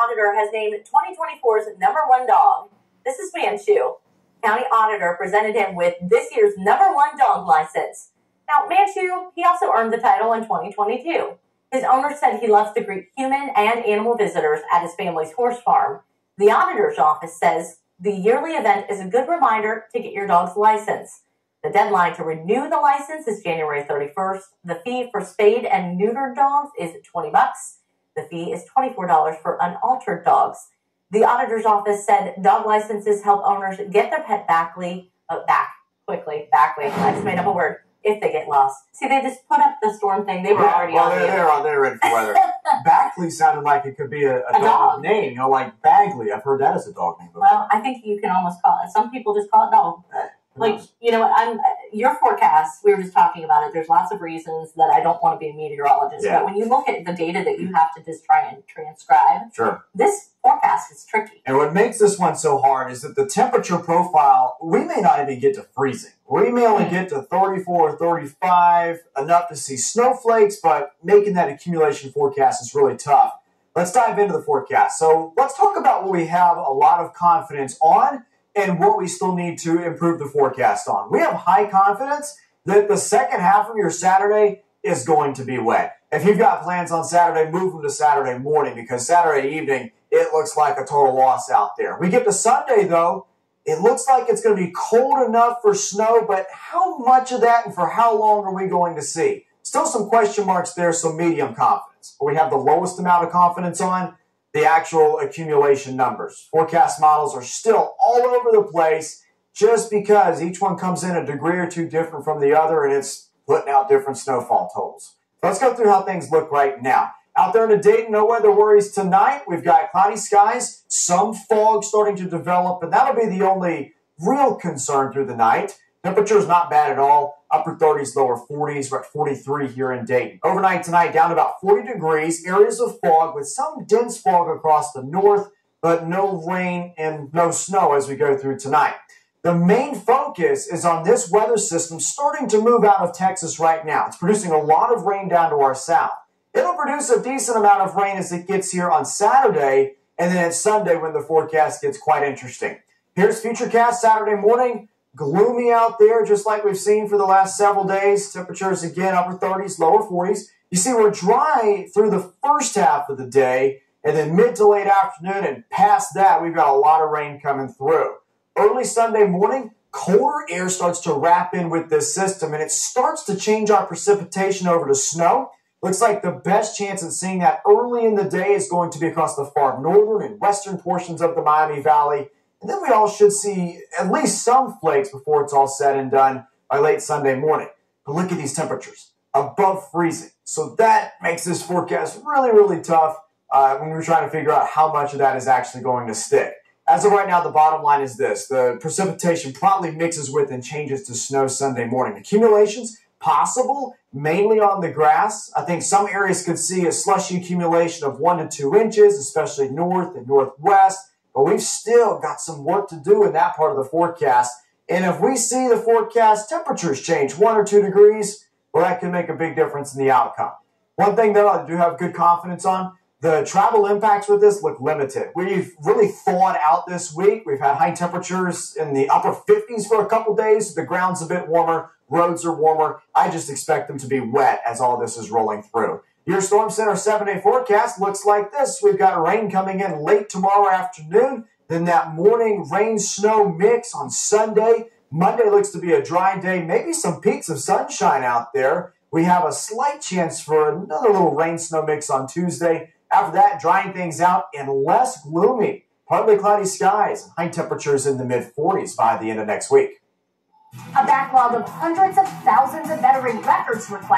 auditor has named 2024's #1 dog. This is Manchu. County auditor presented him with this year's #1 dog license. Now, Manchu, he also earned the title in 2022. His owner said he loves to greet human and animal visitors at his family's horse farm. The auditor's office says the yearly event is a good reminder to get your dog's license. The deadline to renew the license is January 31st. The fee for spayed and neutered dogs is $20. The fee is $24 for unaltered dogs. The auditor's office said dog licenses help owners get their pet back quickly. I just made up a word. If they get lost. See, they just put up the storm thing. They were already on they're ready for weather. Backley sounded like it could be a dog name, like Bagley. I've heard that as a dog name before. Well, I think you can almost call it. Some people just call it dog. You know what? Your forecast, we were just talking about it. There's lots of reasons that I don't want to be a meteorologist. Yeah. But when you look at the data that you have to just try and transcribe, this forecast is tricky. And what makes this one so hard is that the temperature profile, we may not even get to freezing. We may only get to 34 or 35, enough to see snowflakes, but making that accumulation forecast is really tough. Let's dive into the forecast. So let's talk about what we have a lot of confidence on and what we still need to improve the forecast on. We have high confidence that the second half of your Saturday is going to be wet. If you've got plans on Saturday, move them to Saturday morning, because Saturday evening, it looks like a total loss out there. We get to Sunday, though, it looks like it's going to be cold enough for snow, but how much of that and for how long are we going to see? Still some question marks there, so medium confidence. But we have the lowest amount of confidence on the actual accumulation numbers. Forecast models are still all over the place just because each one comes in a degree or two different from the other, and it's putting out different snowfall totals. Let's go through how things look right now. Out there in Dayton, no weather worries tonight. We've got cloudy skies, some fog starting to develop, and that'll be the only real concern through the night. Temperature's not bad at all. Upper 30s, lower 40s. We're at 43 here in Dayton. Overnight tonight, down to about 40 degrees. Areas of fog with some dense fog across the north, but no rain and no snow as we go through tonight. The main focus is on this weather system starting to move out of Texas right now. It's producing a lot of rain down to our south. It'll produce a decent amount of rain as it gets here on Saturday, and then it's Sunday when the forecast gets quite interesting. Here's Futurecast Saturday morning. Gloomy out there, just like we've seen for the last several days. Temperatures again, upper 30s, lower 40s. You see, we're dry through the first half of the day, and then mid to late afternoon, and past that, we've got a lot of rain coming through. Early Sunday morning, colder air starts to wrap in with this system, and it starts to change our precipitation over to snow. Looks like the best chance of seeing that early in the day is going to be across the far northern and western portions of the Miami Valley. And then we all should see at least some flakes before it's all said and done by late Sunday morning. But look at these temperatures, above freezing. So that makes this forecast really, really tough when we're trying to figure out how much of that is actually going to stick. As of right now, the bottom line is this. The precipitation probably mixes with and changes to snow Sunday morning. Accumulations, possible, mainly on the grass. I think some areas could see a slushy accumulation of 1 to 2 inches, especially north and northwest. But we've still got some work to do in that part of the forecast. And if we see the forecast temperatures change 1 or 2 degrees, well, that can make a big difference in the outcome. One thing, though, I do have good confidence on, the travel impacts with this look limited. We've really thawed out this week. We've had high temperatures in the upper 50s for a couple days. The ground's a bit warmer. Roads are warmer. I just expect them to be wet as all this is rolling through. Your Storm Center 7-day forecast looks like this. We've got rain coming in late tomorrow afternoon. Then that morning rain-snow mix on Sunday. Monday looks to be a dry day. Maybe some peaks of sunshine out there. We have a slight chance for another little rain-snow mix on Tuesday. After that, drying things out and less gloomy. Partly cloudy skies and high temperatures in the mid-40s by the end of next week. A backlog of hundreds of thousands of veteran records requests